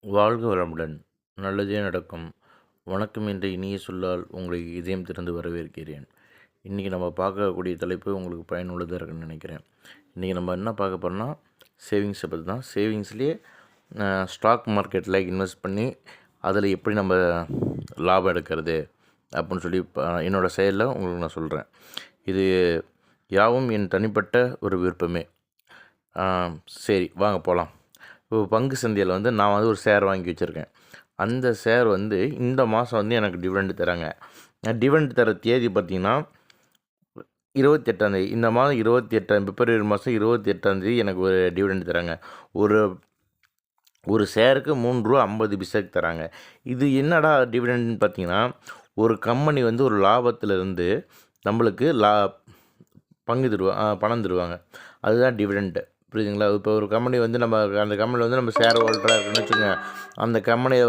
வாழ்க வளமுடன். நல்லதே நடக்கும். வணக்கம் என்ற இனிய சொல்லால் உங்களை இதயம் திறந்து வரவேற்கிறேன். இன்றைக்கி நம்ம பார்க்கக்கூடிய தலைப்பு உங்களுக்கு பயனுள்ளதாக இருக்குன்னு நினைக்கிறேன். இன்றைக்கி நம்ம என்ன பார்க்க போகிறோம்னா சேவிங்ஸை பற்றி தான். சேவிங்ஸ்லேயே ஸ்டாக் மார்க்கெட்டில் இன்வெஸ்ட் பண்ணி அதில் எப்படி நம்ம லாபம் எடுக்கிறது அப்படின்னு சொல்லி என்னோடய செயலில் உங்களுக்கு நான் சொல்கிறேன். இது யாவும் என் தனிப்பட்ட ஒரு விருப்பமே. சரி வாங்க போகலாம். இப்போ பங்கு சந்தையில் நான் ஒரு ஷேர் வாங்கி வச்சுருக்கேன். அந்த ஷேர் இந்த மாதம் எனக்கு டிவிடெண்ட் தராங்க. டிவிடெண்ட் தர தேதி பார்த்திங்கன்னா 28ஆம் தேதி. இந்த மாதம் 28 பிப்ரவரி மாதம் 28ஆம் தேதி எனக்கு ஒரு டிவிடெண்ட் தராங்க. ஒரு ஷேருக்கு ரூ. 3.50 தராங்க. இது என்னடா டிவிடெண்ட்னு பார்த்திங்கன்னா, ஒரு கம்பெனி ஒரு லாபத்திலிருந்து நம்மளுக்கு பங்கு பணம் தருவாங்க. அதுதான் டிவிடெண்ட்டு. புரியுதுங்களா? இப்போ ஒரு கம்பெனி நம்ம அந்த கம்பெனியில் நம்ம ஷேர் ஹோல்டராக இருக்குன்னு வச்சுக்கோங்க. அந்த கம்பெனியை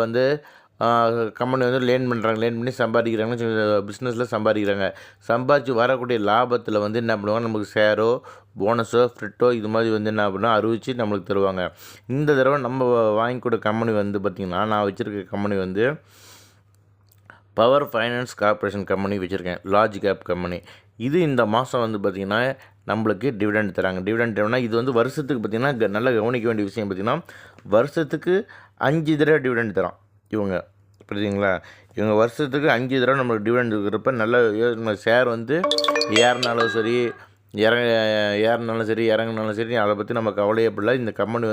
கம்பெனி லேர்ன் பண்ணுறாங்க, லேர்ன் பண்ணி சம்பாதிக்கிறாங்கன்னு பிஸ்னஸில் சம்பாதிக்கிறாங்க. சம்பாதிச்சு வரக்கூடிய லாபத்தில் என்ன பண்ணுவாங்க, நமக்கு ஷேரோ போனஸோ ஃப்ரிட்டோ இது மாதிரி என்ன பண்ணால் அறிவிச்சு நம்மளுக்கு தருவாங்க. இந்த தடவை நம்ம வாங்கி கூட கம்பெனி பார்த்திங்கன்னா, நான் வச்சுருக்க company power finance corporation company வச்சுருக்கேன். Large cap company. இது இந்த மாதம் பார்த்திங்கன்னா நம்மளுக்கு டிவிடெண்ட் தராங்க. டிவிடெண்ட் இது வருஷத்துக்கு பார்த்திங்கன்னா நல்லா கவனிக்க வேண்டிய விஷயம் பார்த்திங்கன்னா, வருஷத்துக்கு 5 தடவை டிவிடெண்ட் தரோம் இவங்க. புரியுதுங்களா? இவங்க வருஷத்துக்கு 5 தடவை நம்மளுக்கு டிவிடெண்ட் இருக்கிறப்ப நல்ல ஷேர் ஏறினாலும் சரி இறங்கினாலும் சரி அதை பற்றி நம்ம கவலையப்படல. இந்த கம்பெனி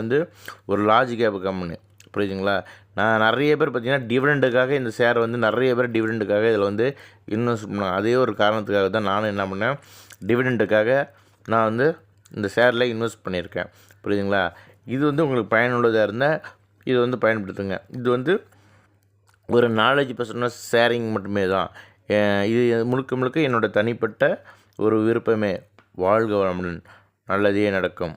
ஒரு லார்ஜ் கேப் கம்பெனி. புரியுதுங்களா? நான் நிறைய பேர் பார்த்திங்கன்னா டிவிடெண்டுக்காக இந்த ஷேர் நிறைய பேர் டிவிடெண்டுக்காக இதில் இன்வெஸ்ட் பண்ணேன். அதே ஒரு காரணத்துக்காக தான் நானும் என்ன பண்ணேன், டிவிடெண்டுக்காக நான் இந்த ஷேரில் இன்வெஸ்ட் பண்ணியிருக்கேன். புரியுதுங்களா? இது உங்களுக்கு பயனுள்ளதாக இருந்தால் இது பயன்படுத்துங்க. இது ஒரு நாலேஜ் பர்சனாக ஷேரிங் மட்டுமே தான். இது முழுக்க என்னோடய தனிப்பட்ட ஒரு விருப்பமே. வாழ்க வளமுடன். நல்லதே நடக்கும்.